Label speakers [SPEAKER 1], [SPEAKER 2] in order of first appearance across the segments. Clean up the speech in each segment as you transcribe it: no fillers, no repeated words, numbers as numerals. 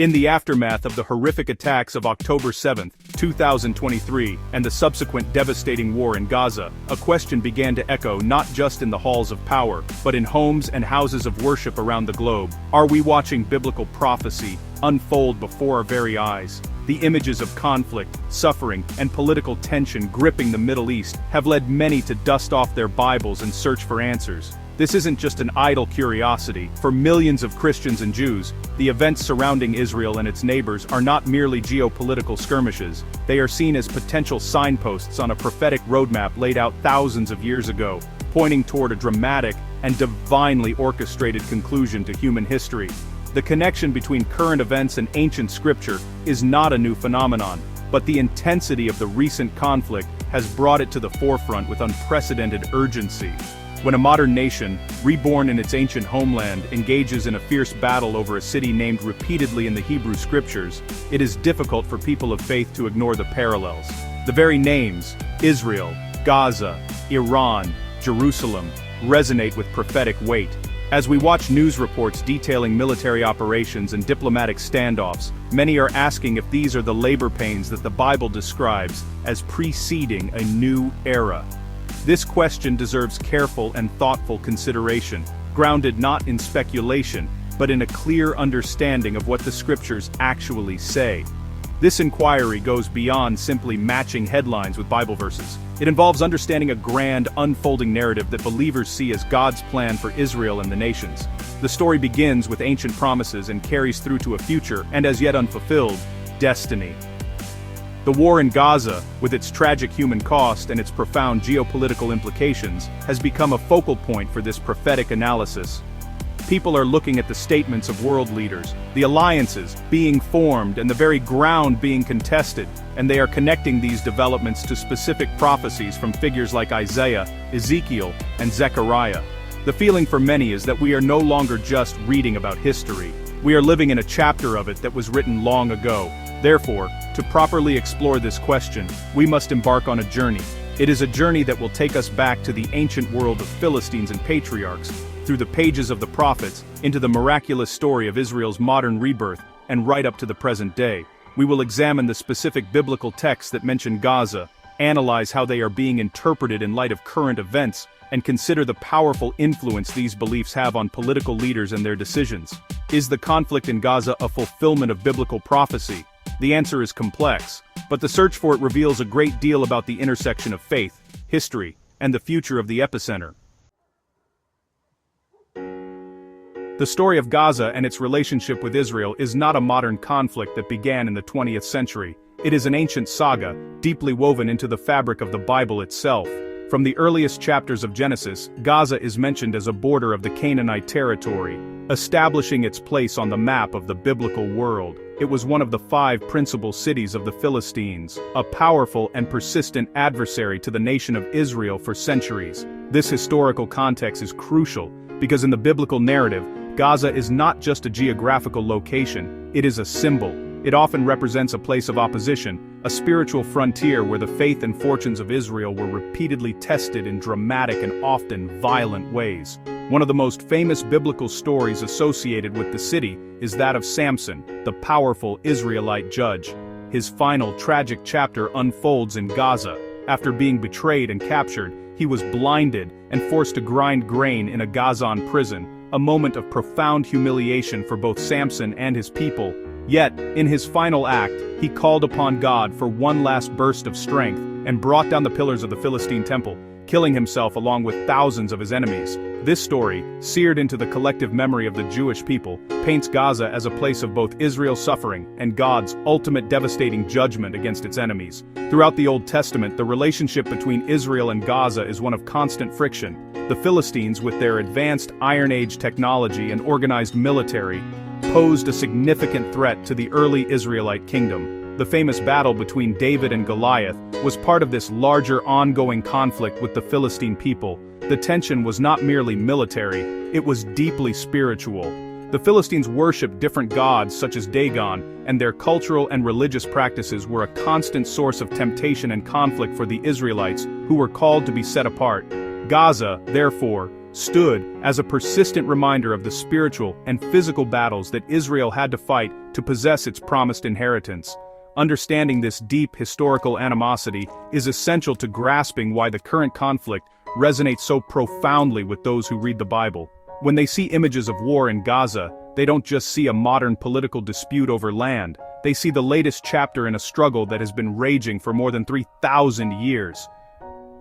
[SPEAKER 1] In the aftermath of the horrific attacks of October 7, 2023, and the subsequent devastating war in Gaza, a question began to echo not just in the halls of power, but in homes and houses of worship around the globe. Are we watching biblical prophecy unfold before our very eyes? The images of conflict, suffering, and political tension gripping the Middle East have led many to dust off their Bibles and search for answers. This isn't just an idle curiosity. For millions of Christians and Jews, the events surrounding Israel and its neighbors are not merely geopolitical skirmishes. They are seen as potential signposts on a prophetic roadmap laid out thousands of years ago, pointing toward a dramatic and divinely orchestrated conclusion to human history. The connection between current events and ancient scripture is not a new phenomenon, but the intensity of the recent conflict has brought it to the forefront with unprecedented urgency. When a modern nation, reborn in its ancient homeland, engages in a fierce battle over a city named repeatedly in the Hebrew scriptures, it is difficult for people of faith to ignore the parallels. The very names, Israel, Gaza, Iran, Jerusalem, resonate with prophetic weight. As we watch news reports detailing military operations and diplomatic standoffs, many are asking if these are the labor pains that the Bible describes as preceding a new era. This question deserves careful and thoughtful consideration, grounded not in speculation, but in a clear understanding of what the scriptures actually say. This inquiry goes beyond simply matching headlines with Bible verses. It involves understanding a grand, unfolding narrative that believers see as God's plan for Israel and the nations. The story begins with ancient promises and carries through to a future, and as yet unfulfilled, destiny. The war in Gaza, with its tragic human cost and its profound geopolitical implications, has become a focal point for this prophetic analysis. People are looking at the statements of world leaders, the alliances being formed and the very ground being contested, and they are connecting these developments to specific prophecies from figures like Isaiah, Ezekiel, and Zechariah. The feeling for many is that we are no longer just reading about history. We are living in a chapter of it that was written long ago. Therefore, to properly explore this question, we must embark on a journey. It is a journey that will take us back to the ancient world of Philistines and patriarchs, through the pages of the prophets, into the miraculous story of Israel's modern rebirth, and right up to the present day. We will examine the specific biblical texts that mention Gaza, analyze how they are being interpreted in light of current events, and consider the powerful influence these beliefs have on political leaders and their decisions. Is the conflict in Gaza a fulfillment of biblical prophecy? The answer is complex, but the search for it reveals a great deal about the intersection of faith, history, and the future of the epicenter. The story of Gaza and its relationship with Israel is not a modern conflict that began in the 20th century. It is an ancient saga, deeply woven into the fabric of the Bible itself. From the earliest chapters of Genesis, Gaza is mentioned as a border of the Canaanite territory, establishing its place on the map of the biblical world. It was one of the 5 principal cities of the Philistines, a powerful and persistent adversary to the nation of Israel for centuries. This historical context is crucial, because in the biblical narrative, Gaza is not just a geographical location, it is a symbol. It often represents a place of opposition, a spiritual frontier where the faith and fortunes of Israel were repeatedly tested in dramatic and often violent ways. One of the most famous biblical stories associated with the city is that of Samson, the powerful Israelite judge. His final tragic chapter unfolds in Gaza. After being betrayed and captured, he was blinded and forced to grind grain in a Gazan prison, a moment of profound humiliation for both Samson and his people. Yet, in his final act, he called upon God for one last burst of strength and brought down the pillars of the Philistine temple, killing himself along with thousands of his enemies. This story, seared into the collective memory of the Jewish people, paints Gaza as a place of both Israel's suffering and God's ultimate devastating judgment against its enemies. Throughout the Old Testament, the relationship between Israel and Gaza is one of constant friction. The Philistines, with their advanced Iron Age technology and organized military, posed a significant threat to the early Israelite kingdom. The famous battle between David and Goliath was part of this larger ongoing conflict with the Philistine people. The tension was not merely military, it was deeply spiritual. The Philistines worshipped different gods such as Dagon, and their cultural and religious practices were a constant source of temptation and conflict for the Israelites, who were called to be set apart. Gaza, therefore, stood as a persistent reminder of the spiritual and physical battles that Israel had to fight to possess its promised inheritance. Understanding this deep historical animosity is essential to grasping why the current conflict resonates so profoundly with those who read the Bible. When they see images of war in Gaza, they don't just see a modern political dispute over land, they see the latest chapter in a struggle that has been raging for more than 3,000 years.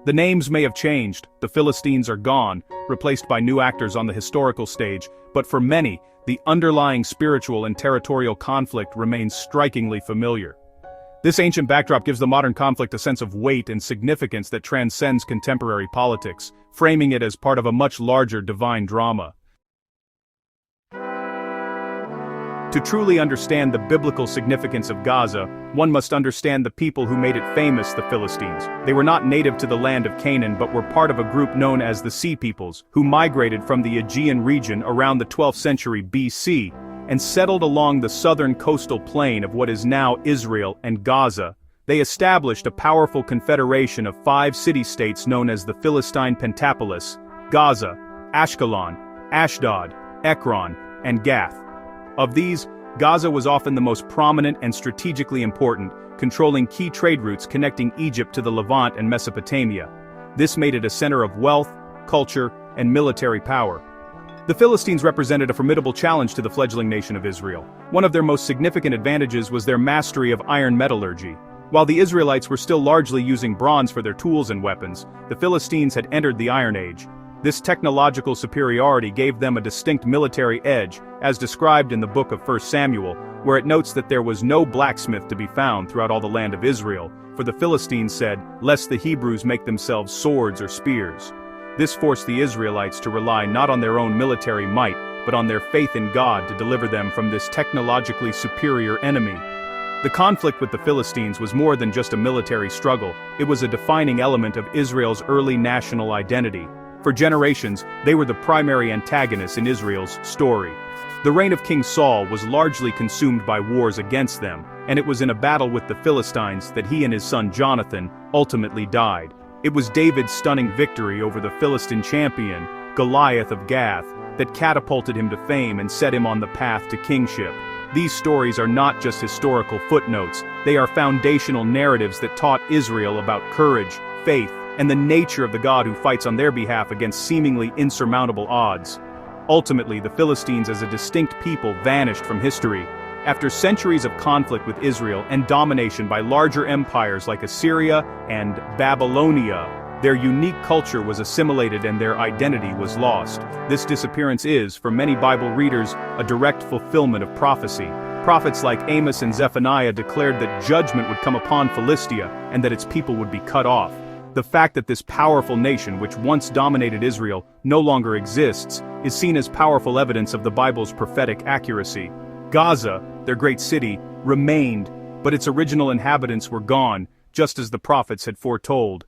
[SPEAKER 1] The names may have changed, the Philistines are gone, replaced by new actors on the historical stage, but for many, the underlying spiritual and territorial conflict remains strikingly familiar. This ancient backdrop gives the modern conflict a sense of weight and significance that transcends contemporary politics, framing it as part of a much larger divine drama. To truly understand the biblical significance of Gaza, one must understand the people who made it famous, the Philistines. They were not native to the land of Canaan but were part of a group known as the Sea Peoples, who migrated from the Aegean region around the 12th century BC and settled along the southern coastal plain of what is now Israel and Gaza. They established a powerful confederation of 5 city-states known as the Philistine Pentapolis: Gaza, Ashkelon, Ashdod, Ekron, and Gath. Of these, Gaza was often the most prominent and strategically important, controlling key trade routes connecting Egypt to the Levant and Mesopotamia. This made it a center of wealth, culture, and military power. The Philistines represented a formidable challenge to the fledgling nation of Israel. One of their most significant advantages was their mastery of iron metallurgy. While the Israelites were still largely using bronze for their tools and weapons, the Philistines had entered the Iron Age. This technological superiority gave them a distinct military edge, as described in the book of 1 Samuel, where it notes that there was no blacksmith to be found throughout all the land of Israel, for the Philistines said, "Lest the Hebrews make themselves swords or spears." This forced the Israelites to rely not on their own military might, but on their faith in God to deliver them from this technologically superior enemy. The conflict with the Philistines was more than just a military struggle, it was a defining element of Israel's early national identity. For generations, they were the primary antagonists in Israel's story. The reign of King Saul was largely consumed by wars against them, and it was in a battle with the Philistines that he and his son Jonathan ultimately died. It was David's stunning victory over the Philistine champion, Goliath of Gath, that catapulted him to fame and set him on the path to kingship. These stories are not just historical footnotes, they are foundational narratives that taught Israel about courage, faith, and the nature of the God who fights on their behalf against seemingly insurmountable odds. Ultimately, the Philistines as a distinct people vanished from history. After centuries of conflict with Israel and domination by larger empires like Assyria and Babylonia, their unique culture was assimilated and their identity was lost. This disappearance is, for many Bible readers, a direct fulfillment of prophecy. Prophets like Amos and Zephaniah declared that judgment would come upon Philistia and that its people would be cut off. The fact that this powerful nation, which once dominated Israel, no longer exists, is seen as powerful evidence of the Bible's prophetic accuracy. Gaza, their great city, remained, but its original inhabitants were gone, just as the prophets had foretold.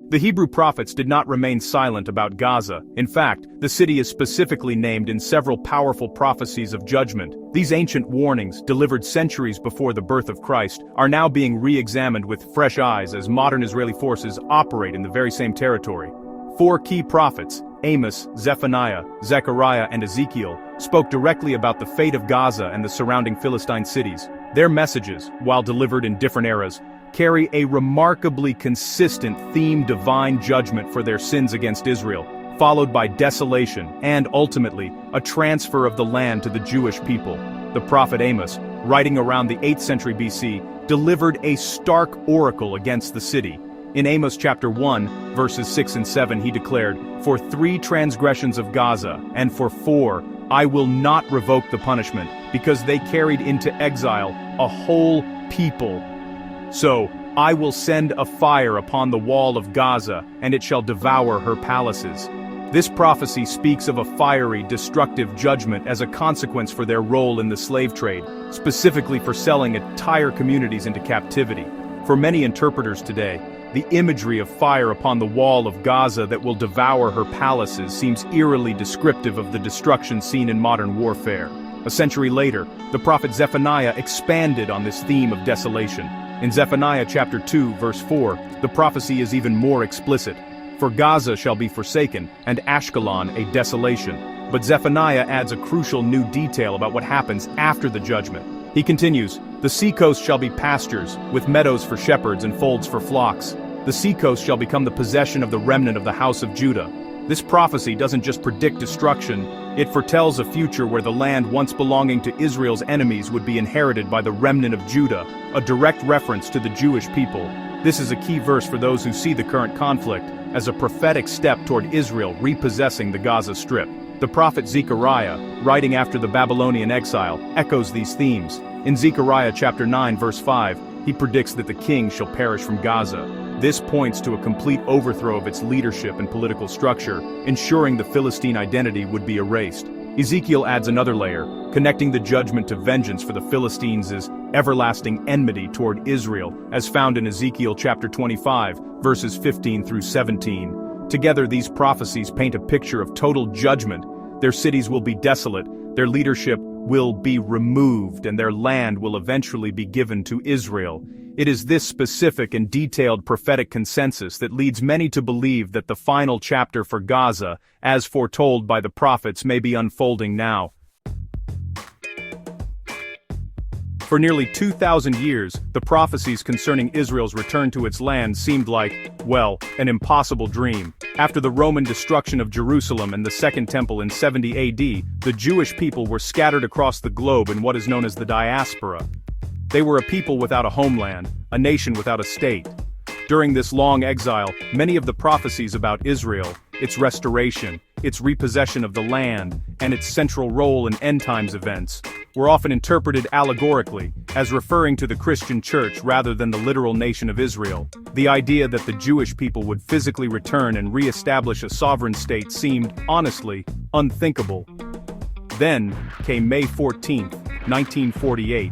[SPEAKER 1] The Hebrew prophets did not remain silent about Gaza. In fact, the city is specifically named in several powerful prophecies of judgment. These ancient warnings, delivered centuries before the birth of Christ, are now being re-examined with fresh eyes as modern Israeli forces operate in the very same territory. 4 key prophets, Amos, Zephaniah, Zechariah, and Ezekiel, spoke directly about the fate of Gaza and the surrounding Philistine cities. Their messages, while delivered in different eras, carry a remarkably consistent theme: divine judgment for their sins against Israel, followed by desolation and, ultimately, a transfer of the land to the Jewish people. The prophet Amos, writing around the 8th century BC, delivered a stark oracle against the city. In Amos chapter 1, verses 6 and 7 he declared, "For 3 transgressions of Gaza, and for 4, I will not revoke the punishment, because they carried into exile a whole people. So, I will send a fire upon the wall of Gaza, and it shall devour her palaces." This prophecy speaks of a fiery, destructive judgment as a consequence for their role in the slave trade, specifically for selling entire communities into captivity. For many interpreters today, the imagery of fire upon the wall of Gaza that will devour her palaces seems eerily descriptive of the destruction seen in modern warfare. A century later, the prophet Zephaniah expanded on this theme of desolation. In Zephaniah chapter 2, verse 4, the prophecy is even more explicit. For Gaza shall be forsaken, and Ashkelon a desolation. But Zephaniah adds a crucial new detail about what happens after the judgment. He continues, the seacoast shall be pastures, with meadows for shepherds and folds for flocks. The seacoast shall become the possession of the remnant of the house of Judah. This prophecy doesn't just predict destruction, it foretells a future where the land once belonging to Israel's enemies would be inherited by the remnant of Judah, a direct reference to the Jewish people. This is a key verse for those who see the current conflict as a prophetic step toward Israel repossessing the Gaza Strip. The prophet Zechariah, writing after the Babylonian exile, echoes these themes. In Zechariah chapter 9 verse 5, he predicts that the king shall perish from Gaza. This points to a complete overthrow of its leadership and political structure, ensuring the Philistine identity would be erased. Ezekiel adds another layer, connecting the judgment to vengeance for the Philistines' everlasting enmity toward Israel, as found in Ezekiel chapter 25, verses 15 through 17. Together these prophecies paint a picture of total judgment. Their cities will be desolate, their leadership will be removed, and their land will eventually be given to Israel. It is this specific and detailed prophetic consensus that leads many to believe that the final chapter for Gaza, as foretold by the prophets, may be unfolding now. For nearly 2,000 years, the prophecies concerning Israel's return to its land seemed like, well, an impossible dream. After the Roman destruction of Jerusalem and the Second Temple in 70 AD, the Jewish people were scattered across the globe in what is known as the diaspora. They were a people without a homeland, a nation without a state. During this long exile, many of the prophecies about Israel, its restoration, its repossession of the land, and its central role in end-times events, were often interpreted allegorically, as referring to the Christian church rather than the literal nation of Israel. The idea that the Jewish people would physically return and re-establish a sovereign state seemed, honestly, unthinkable. Then came May 14, 1948.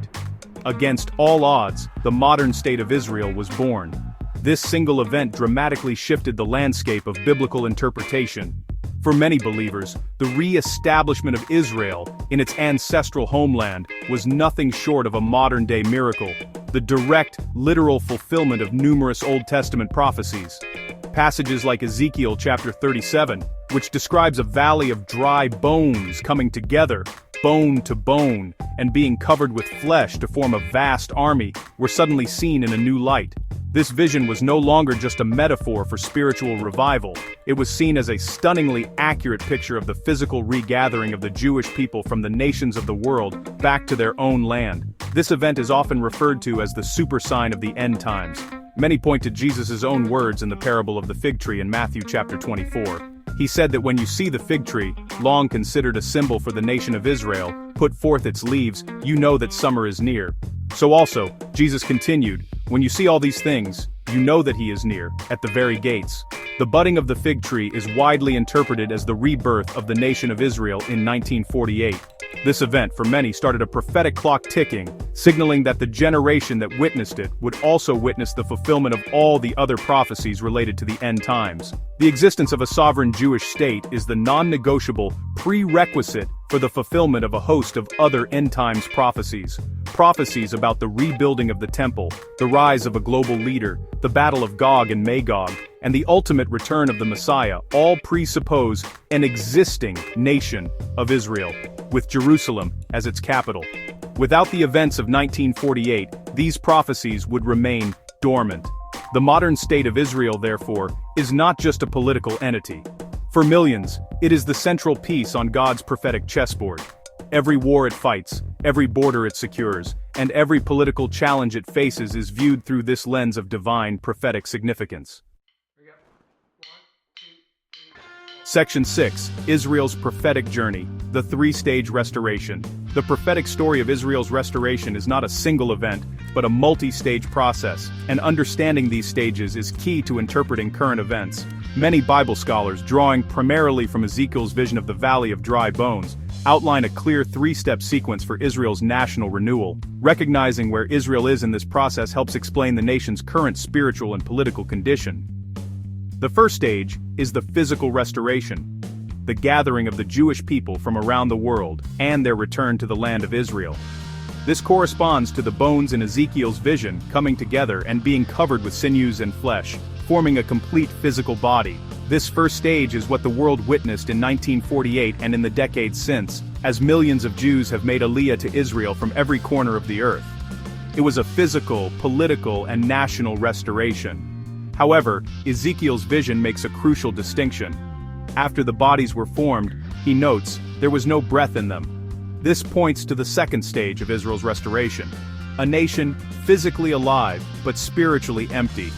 [SPEAKER 1] Against all odds, the modern state of Israel was born. This single event dramatically shifted the landscape of biblical interpretation. For many believers, the re-establishment of Israel in its ancestral homeland was nothing short of a modern-day miracle, the direct, literal fulfillment of numerous Old Testament prophecies. Passages like Ezekiel chapter 37, which describes a valley of dry bones coming together, bone to bone, and being covered with flesh to form a vast army, were suddenly seen in a new light. This vision was no longer just a metaphor for spiritual revival, it was seen as a stunningly accurate picture of the physical regathering of the Jewish people from the nations of the world back to their own land. This event is often referred to as the super sign of the end times. Many point to Jesus' own words in the parable of the fig tree in Matthew chapter 24. He said that when you see the fig tree, long considered a symbol for the nation of Israel, put forth its leaves, you know that summer is near. So also, Jesus continued, when you see all these things, you know that he is near, at the very gates. The budding of the fig tree is widely interpreted as the rebirth of the nation of Israel in 1948. This event, for many, started a prophetic clock ticking, signaling that the generation that witnessed it would also witness the fulfillment of all the other prophecies related to the end times. The existence of a sovereign Jewish state is the non-negotiable prerequisite for the fulfillment of a host of other end-times prophecies. Prophecies about the rebuilding of the temple, the rise of a global leader, the battle of Gog and Magog, and the ultimate return of the Messiah all presuppose an existing nation of Israel, with Jerusalem as its capital. Without the events of 1948, these prophecies would remain dormant. The modern state of Israel, therefore, is not just a political entity. For millions, it is the central piece on God's prophetic chessboard. Every war it fights, every border it secures, and every political challenge it faces is viewed through this lens of divine prophetic significance. Section 6, Israel's prophetic journey, the three-stage restoration. The prophetic story of Israel's restoration is not a single event, but a multi-stage process, and understanding these stages is key to interpreting current events. Many Bible scholars, drawing primarily from Ezekiel's vision of the Valley of Dry Bones, outline a clear three-step sequence for Israel's national renewal. Recognizing where Israel is in this process helps explain the nation's current spiritual and political condition. The first stage is the physical restoration, the gathering of the Jewish people from around the world, and their return to the land of Israel. This corresponds to the bones in Ezekiel's vision coming together and being covered with sinews and flesh, forming a complete physical body. This first stage is what the world witnessed in 1948 and in the decades since, as millions of Jews have made Aliyah to Israel from every corner of the earth. It was a physical, political, and national restoration. However, Ezekiel's vision makes a crucial distinction. After the bodies were formed, he notes, there was no breath in them. This points to the second stage of Israel's restoration. A nation physically alive, but spiritually empty.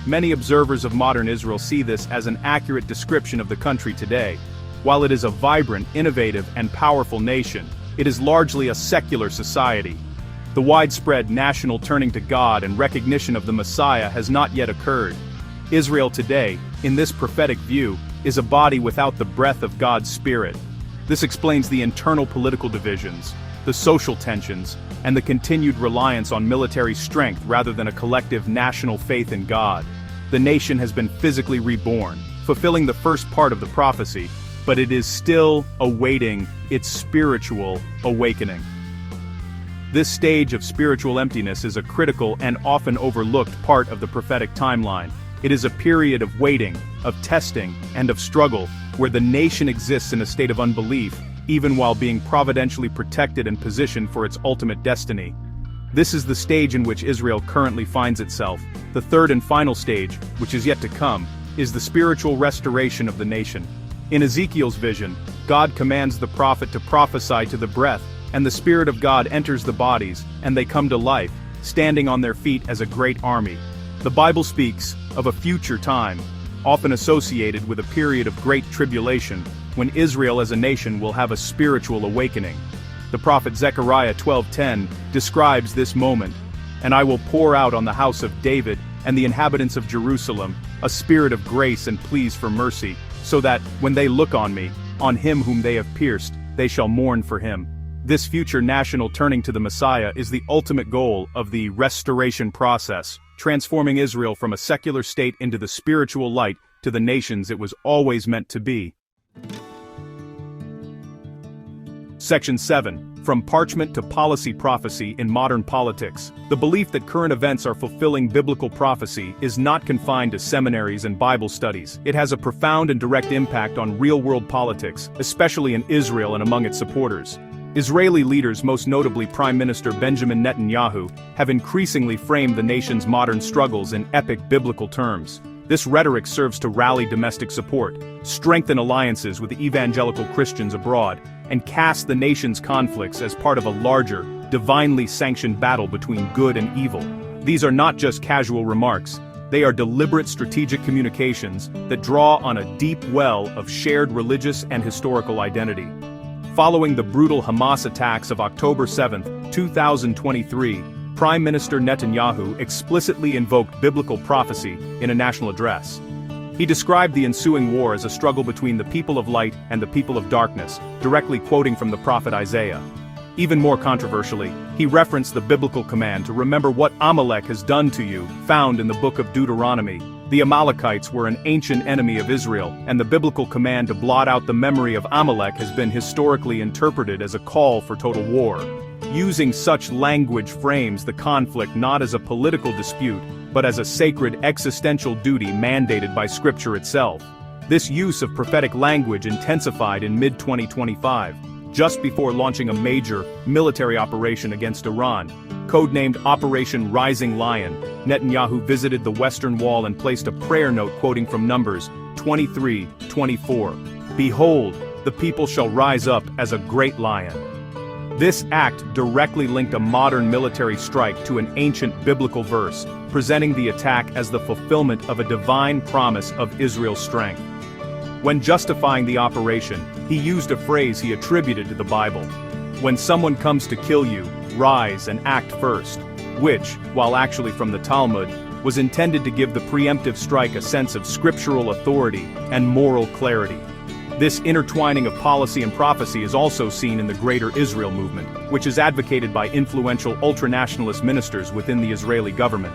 [SPEAKER 1] Many observers of modern Israel see this as an accurate description of the country today. While it is a vibrant, innovative, and powerful nation, it is largely a secular society. The widespread national turning to God and recognition of the Messiah has not yet occurred. Israel today, in this prophetic view, is a body without the breath of God's Spirit. This explains the internal political divisions, the social tensions, and the continued reliance on military strength rather than a collective national faith in God. The nation has been physically reborn, fulfilling the first part of the prophecy, but it is still awaiting its spiritual awakening. This stage of spiritual emptiness is a critical and often overlooked part of the prophetic timeline. It is a period of waiting, of testing, and of struggle, where the nation exists in a state of unbelief, even while being providentially protected and positioned for its ultimate destiny. This is the stage in which Israel currently finds itself. The third and final stage, which is yet to come, is the spiritual restoration of the nation. In Ezekiel's vision, God commands the prophet to prophesy to the breath, and the Spirit of God enters the bodies, and they come to life, standing on their feet as a great army. The Bible speaks of a future time, often associated with a period of great tribulation, when Israel as a nation will have a spiritual awakening. The prophet Zechariah 12:10 describes this moment, "And I will pour out on the house of David and the inhabitants of Jerusalem a spirit of grace and pleas for mercy, so that, when they look on me, on him whom they have pierced, they shall mourn for him." This future national turning to the Messiah is the ultimate goal of the restoration process, transforming Israel from a secular state into the spiritual light to the nations it was always meant to be. Section 7. From Parchment to Policy Prophecy in Modern Politics. The belief that current events are fulfilling biblical prophecy is not confined to seminaries and Bible studies. It has a profound and direct impact on real-world politics, especially in Israel and among its supporters. Israeli leaders, most notably Prime Minister Benjamin Netanyahu, have increasingly framed the nation's modern struggles in epic biblical terms. This rhetoric serves to rally domestic support, strengthen alliances with evangelical Christians abroad, and cast the nation's conflicts as part of a larger, divinely sanctioned battle between good and evil. These are not just casual remarks, they are deliberate strategic communications that draw on a deep well of shared religious and historical identity. Following the brutal Hamas attacks of October 7, 2023, Prime Minister Netanyahu explicitly invoked biblical prophecy in a national address. He described the ensuing war as a struggle between the people of light and the people of darkness, directly quoting from the prophet Isaiah. Even more controversially, he referenced the biblical command to remember what Amalek has done to you, found in the book of Deuteronomy. The Amalekites were an ancient enemy of Israel, and the biblical command to blot out the memory of Amalek has been historically interpreted as a call for total war. Using such language frames the conflict not as a political dispute, but as a sacred existential duty mandated by Scripture itself. This use of prophetic language intensified in mid-2025, just before launching a major military operation against Iran. Codenamed Operation Rising Lion, Netanyahu visited the Western Wall and placed a prayer note quoting from Numbers 23:24. "Behold, the people shall rise up as a great lion." This act directly linked a modern military strike to an ancient biblical verse, presenting the attack as the fulfillment of a divine promise of Israel's strength. When justifying the operation, he used a phrase he attributed to the Bible. "When someone comes to kill you, rise and act first," which, while actually from the Talmud, was intended to give the preemptive strike a sense of scriptural authority and moral clarity. This intertwining of policy and prophecy is also seen in the Greater Israel movement, which is advocated by influential ultranationalist ministers within the Israeli government.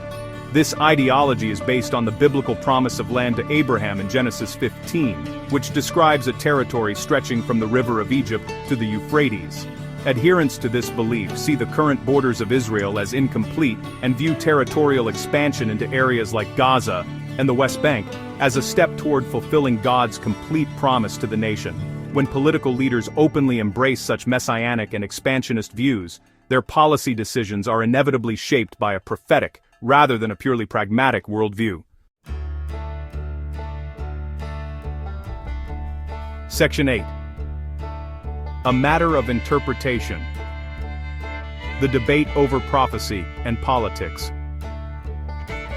[SPEAKER 1] This ideology is based on the biblical promise of land to Abraham in Genesis 15, which describes a territory stretching from the river of Egypt to the Euphrates. Adherents to this belief see the current borders of Israel as incomplete and view territorial expansion into areas like Gaza and the West Bank as a step toward fulfilling God's complete promise to the nation. When political leaders openly embrace such messianic and expansionist views, their policy decisions are inevitably shaped by a prophetic, rather than a purely pragmatic worldview. Section 8. A matter of interpretation. The debate over prophecy and politics.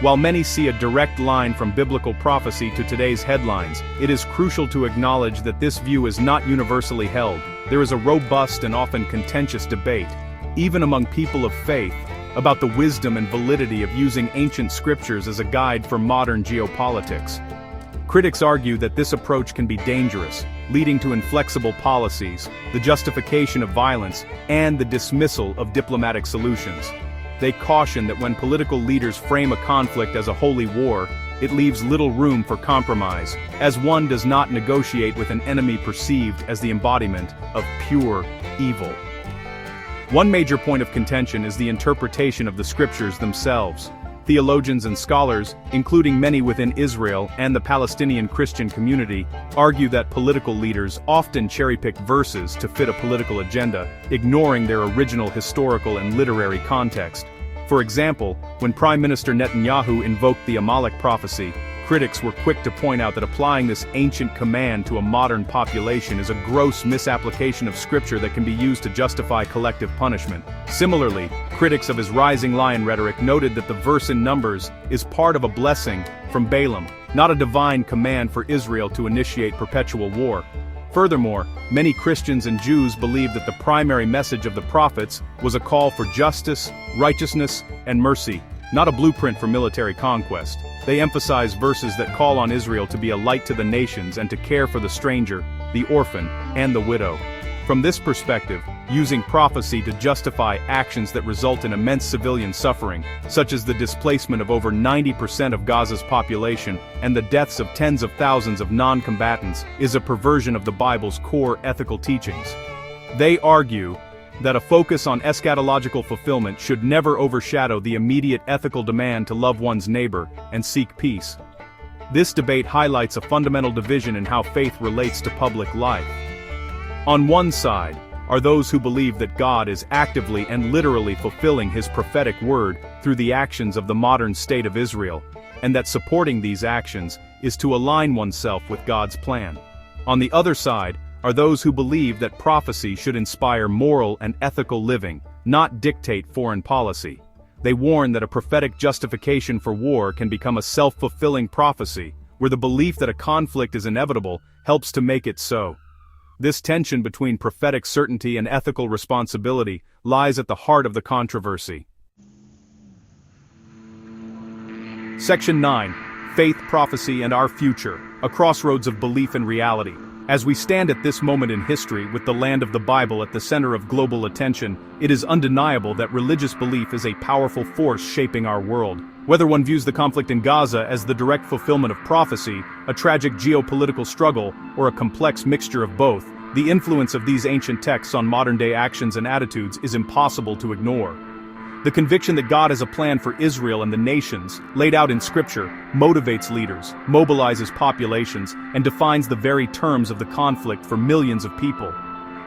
[SPEAKER 1] While many see a direct line from biblical prophecy to today's headlines, it is crucial to acknowledge that this view is not universally held. There is a robust and often contentious debate, even among people of faith, about the wisdom and validity of using ancient scriptures as a guide for modern geopolitics. Critics argue that this approach can be dangerous, leading to inflexible policies, the justification of violence, and the dismissal of diplomatic solutions. They caution that when political leaders frame a conflict as a holy war, it leaves little room for compromise, as one does not negotiate with an enemy perceived as the embodiment of pure evil. One major point of contention is the interpretation of the scriptures themselves. Theologians and scholars, including many within Israel and the Palestinian Christian community, argue that political leaders often cherry-pick verses to fit a political agenda, ignoring their original historical and literary context. For example, when Prime Minister Netanyahu invoked the Amalek prophecy, critics were quick to point out that applying this ancient command to a modern population is a gross misapplication of scripture that can be used to justify collective punishment. Similarly, critics of his rising lion rhetoric noted that the verse in Numbers is part of a blessing from Balaam, not a divine command for Israel to initiate perpetual war. Furthermore, many Christians and Jews believe that the primary message of the prophets was a call for justice, righteousness, and mercy, not a blueprint for military conquest. They emphasize verses that call on Israel to be a light to the nations and to care for the stranger, the orphan, and the widow. From this perspective, using prophecy to justify actions that result in immense civilian suffering, such as the displacement of over 90% of Gaza's population and the deaths of tens of thousands of non-combatants, is a perversion of the Bible's core ethical teachings. They argue that a focus on eschatological fulfillment should never overshadow the immediate ethical demand to love one's neighbor and seek peace. This debate highlights a fundamental division in how faith relates to public life. On one side are those who believe that God is actively and literally fulfilling his prophetic word through the actions of the modern state of Israel, and that supporting these actions is to align oneself with God's plan. On the other side are those who believe that prophecy should inspire moral and ethical living, not dictate foreign policy. They warn that a prophetic justification for war can become a self-fulfilling prophecy, where the belief that a conflict is inevitable helps to make it so. This tension between prophetic certainty and ethical responsibility lies at the heart of the controversy. Section 9. Faith, Prophecy, and Our Future, a crossroads of belief and reality. As we stand at this moment in history with the land of the Bible at the center of global attention, it is undeniable that religious belief is a powerful force shaping our world. Whether one views the conflict in Gaza as the direct fulfillment of prophecy, a tragic geopolitical struggle, or a complex mixture of both, the influence of these ancient texts on modern-day actions and attitudes is impossible to ignore. The conviction that God has a plan for Israel and the nations, laid out in Scripture, motivates leaders, mobilizes populations, and defines the very terms of the conflict for millions of people.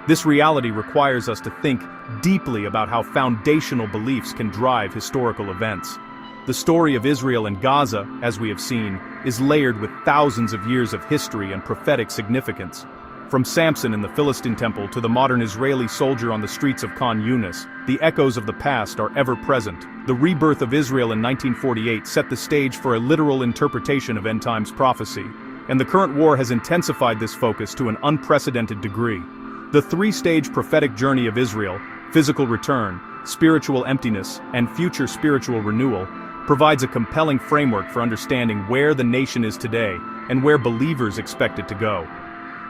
[SPEAKER 1] This reality requires us to think deeply about how foundational beliefs can drive historical events. The story of Israel and Gaza, as we have seen, is layered with thousands of years of history and prophetic significance. From Samson in the Philistine temple to the modern Israeli soldier on the streets of Khan Yunis, the echoes of the past are ever present. The rebirth of Israel in 1948 set the stage for a literal interpretation of end times prophecy, and the current war has intensified this focus to an unprecedented degree. The three-stage prophetic journey of Israel, physical return, spiritual emptiness, and future spiritual renewal, provides a compelling framework for understanding where the nation is today and where believers expect it to go.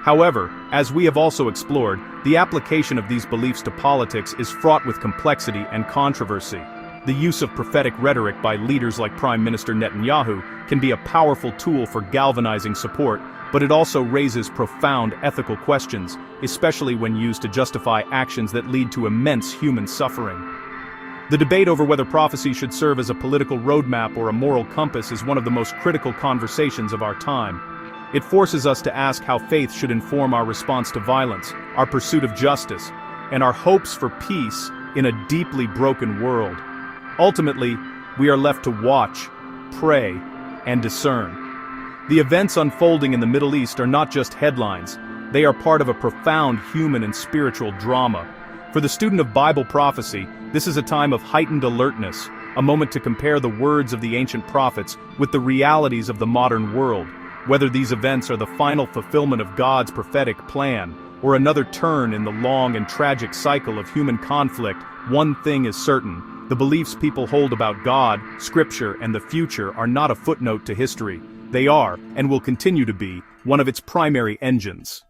[SPEAKER 1] However, as we have also explored, the application of these beliefs to politics is fraught with complexity and controversy. The use of prophetic rhetoric by leaders like Prime Minister Netanyahu can be a powerful tool for galvanizing support, but it also raises profound ethical questions, especially when used to justify actions that lead to immense human suffering. The debate over whether prophecy should serve as a political roadmap or a moral compass is one of the most critical conversations of our time. It forces us to ask how faith should inform our response to violence, our pursuit of justice, and our hopes for peace in a deeply broken world. Ultimately, we are left to watch, pray, and discern. The events unfolding in the Middle East are not just headlines, they are part of a profound human and spiritual drama. For the student of Bible prophecy, this is a time of heightened alertness, a moment to compare the words of the ancient prophets with the realities of the modern world. Whether these events are the final fulfillment of God's prophetic plan, or another turn in the long and tragic cycle of human conflict, one thing is certain: the beliefs people hold about God, Scripture, and the future are not a footnote to history. They are, and will continue to be, one of its primary engines.